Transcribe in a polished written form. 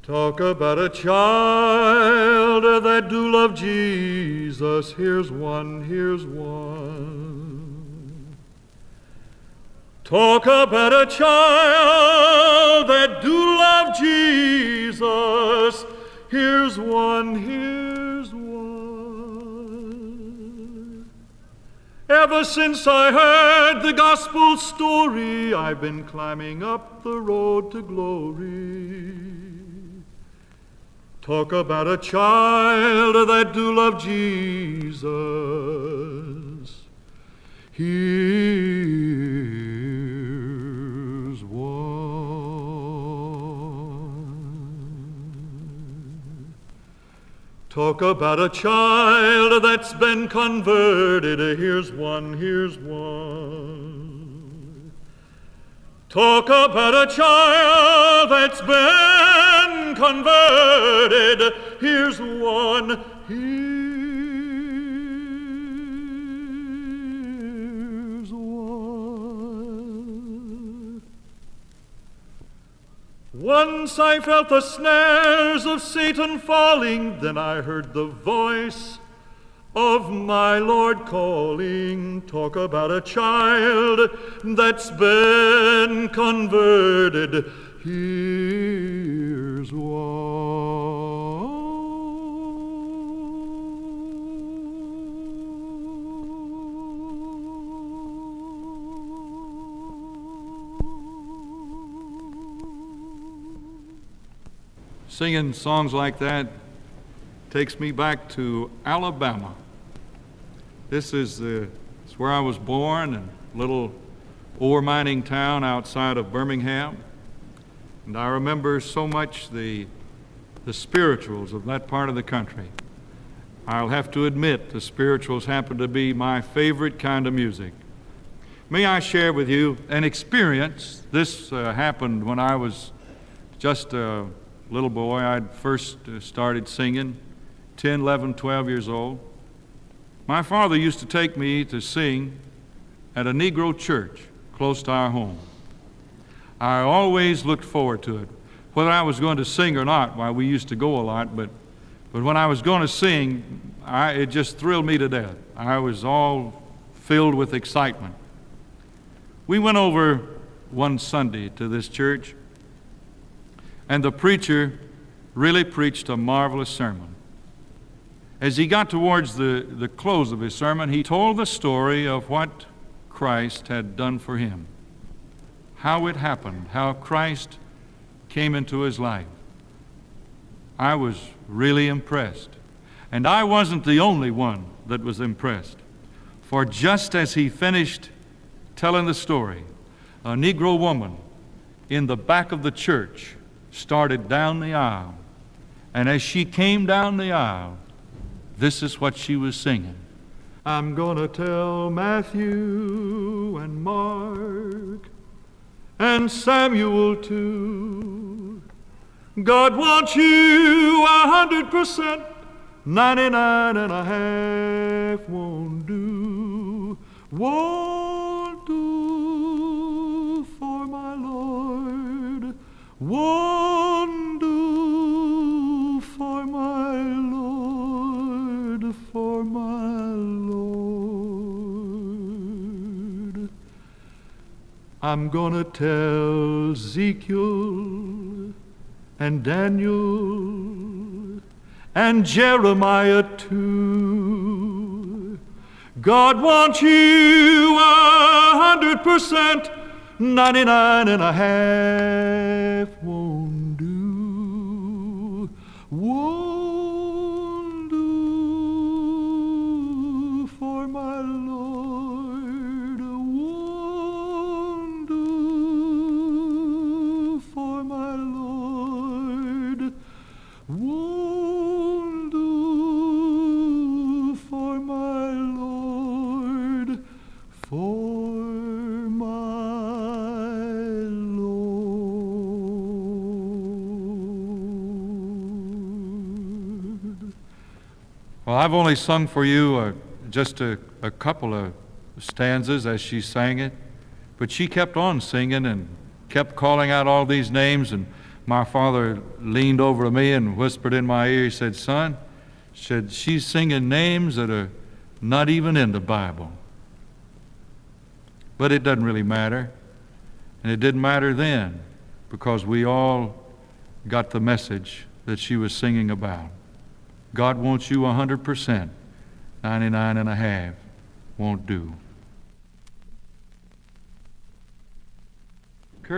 Talk about a child that do love Jesus. Here's one, here's one. Talk about a child that do love Jesus. Here's one, here's one. Ever since I heard the gospel story, I've been climbing up the road to glory. Talk about a child that do love Jesus. Here's one. Talk about a child that's been converted. Here's one, here's one. Talk about a child that's been converted. Here's one, here's one. Once I felt the snares of Satan falling, then I heard the voice of my Lord calling. Talk about a child that's been converted. Here's one. Singing songs like that takes me back to Alabama. This is where I was born, in a little ore mining town outside of Birmingham. And I remember so much the spirituals of that part of the country. I'll have to admit the spirituals happen to be my favorite kind of music. May I share with you an experience? This happened when I was just a little boy. I'd first started singing, 10, 11, 12 years old. My father used to take me to sing at a Negro church close to our home. I always looked forward to it. Whether I was going to sing or not, why, we used to go a lot, but when I was going to sing, it just thrilled me to death. I was all filled with excitement. We went over one Sunday to this church, and the preacher really preached a marvelous sermon. As he got towards the close of his sermon, he told the story of what Christ had done for him, how it happened, how Christ came into his life. I was really impressed. And I wasn't the only one that was impressed. For just as he finished telling the story, a Negro woman in the back of the church started down the aisle. And as she came down the aisle, this is what she was singing. I'm gonna tell Matthew and Mark and Samuel too. God wants you 100%, 99.5 won't do. Won't do for my Lord. Won't do for my Lord, for my Lord. I'm gonna tell Ezekiel and Daniel and Jeremiah too. God wants you 100%, 99.5 won't do. Won't do for my Lord. Won't do for my Lord. Won't do for my Lord. For well, I've only sung for you just a couple of stanzas as she sang it, but she kept on singing and kept calling out all these names, and my father leaned over to me and whispered in my ear, he said, son, she's singing names that are not even in the Bible. But it doesn't really matter. And it didn't matter then, because we all got the message that she was singing about. God wants you 100%. 99 and a half won't do.